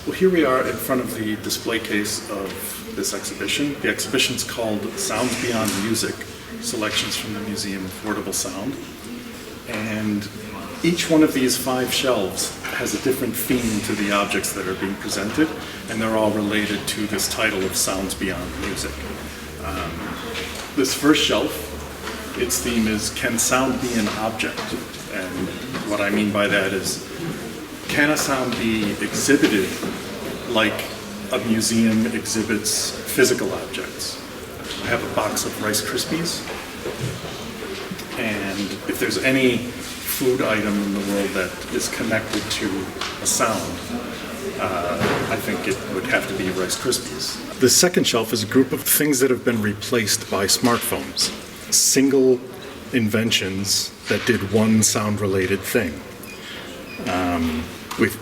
Well, here we are in front of the display case of this exhibition. The exhibition's called Sounds Beyond Music, Selections from the Museum of Affordable Sound. And each one of these 5 shelves has a different theme to the objects that are being presented, and they're all related to this title of Sounds Beyond Music. This first shelf, its theme is, can sound be an object? And what I mean by that is, can a sound be exhibited like a museum exhibits physical objects? I have a box of Rice Krispies, and if there's any food item in the world that is connected to a sound, I think it would have to be Rice Krispies. The second shelf is a group of things that have been replaced by smartphones. Single inventions that did one sound-related thing.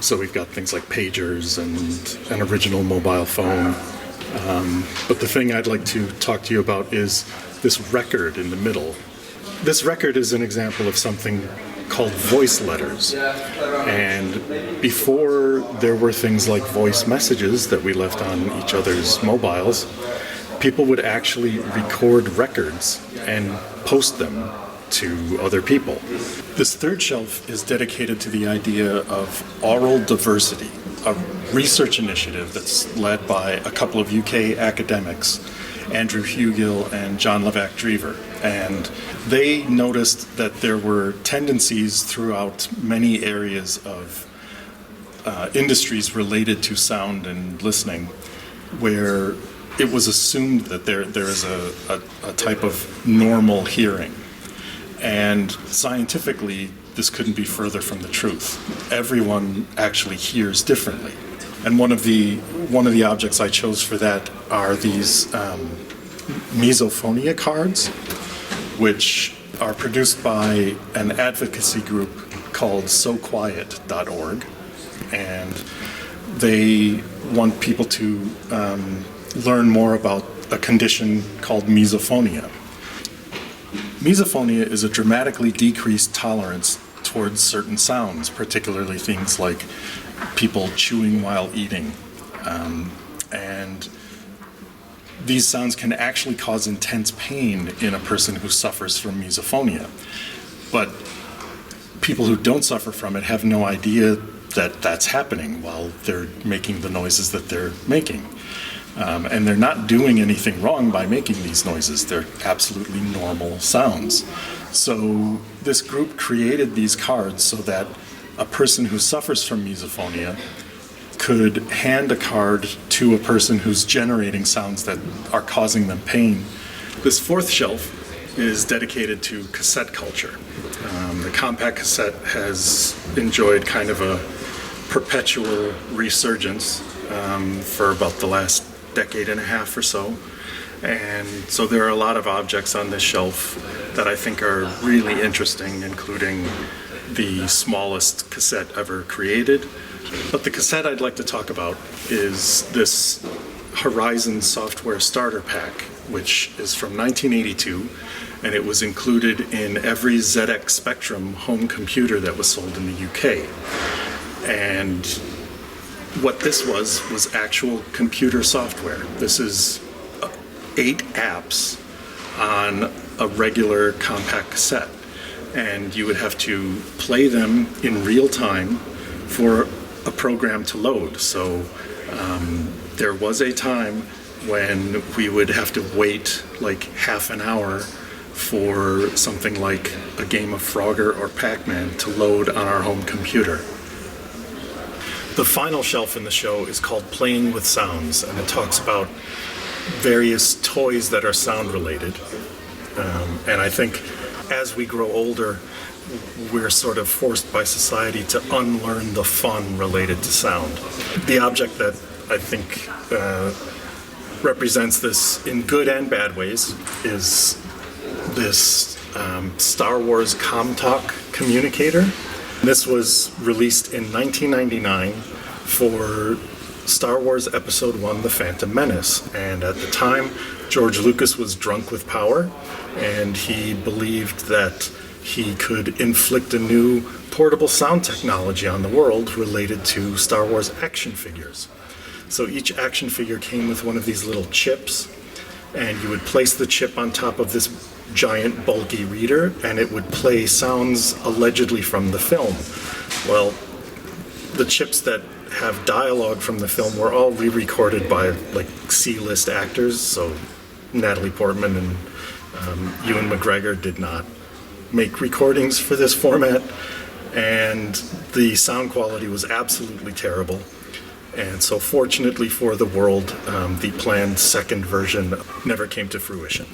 So we've got things like pagers and an original mobile phone. But the thing I'd like to talk to you about is this record in the middle. This record is an example of something called voice letters. And before there were things like voice messages that we left on each other's mobiles, people would actually record records and post them to other people. This third shelf is dedicated to the idea of aural diversity, a research initiative that's led by a couple of UK academics, Andrew Hugill and John Levack-Drever. And they noticed that there were tendencies throughout many areas of industries related to sound and listening where it was assumed that there is a type of normal hearing. And scientifically, this couldn't be further from the truth. Everyone actually hears differently. And one of the objects I chose for that are these misophonia cards, which are produced by an advocacy group called SoQuiet.org. And they want people to learn more about a condition called misophonia. Misophonia is a dramatically decreased tolerance towards certain sounds, particularly things like people chewing while eating. And these sounds can actually cause intense pain in a person who suffers from misophonia. But people who don't suffer from it have no idea that that's happening while they're making the noises that they're making. And they're not doing anything wrong by making these noises. They're absolutely normal sounds. So this group created these cards so that a person who suffers from misophonia could hand a card to a person who's generating sounds that are causing them pain. This fourth shelf is dedicated to cassette culture. The compact cassette has enjoyed kind of a perpetual resurgence for about the last decade and a half or so. And so there are a lot of objects on this shelf that I think are really interesting, including the smallest cassette ever created. But the cassette I'd like to talk about is this Horizon Software Starter Pack, which is from 1982, and it was included in every ZX Spectrum home computer that was sold in the UK. And what this was actual computer software. This is 8 apps on a regular compact cassette, and you would have to play them in real time for a program to load. So there was a time when we would have to wait like half an hour for something like a game of Frogger or Pac-Man to load on our home computer. The final shelf in the show is called Playing with Sounds, and it talks about various toys that are sound related. And I think as we grow older, we're sort of forced by society to unlearn the fun related to sound. The object that I think represents this in good and bad ways is this Star Wars CommTalk communicator. This was released in 1999 for Star Wars Episode 1, The Phantom Menace. And at the time, George Lucas was drunk with power, and he believed that he could inflict a new portable sound technology on the world related to Star Wars action figures. So each action figure came with one of these little chips, and you would place the chip on top of this giant bulky reader, and it would play sounds allegedly from the film. Well, the chips that have dialogue from the film were all re-recorded by like C-list actors, so Natalie Portman and Ewan McGregor did not make recordings for this format, and the sound quality was absolutely terrible. And so fortunately for the world, the planned second version never came to fruition.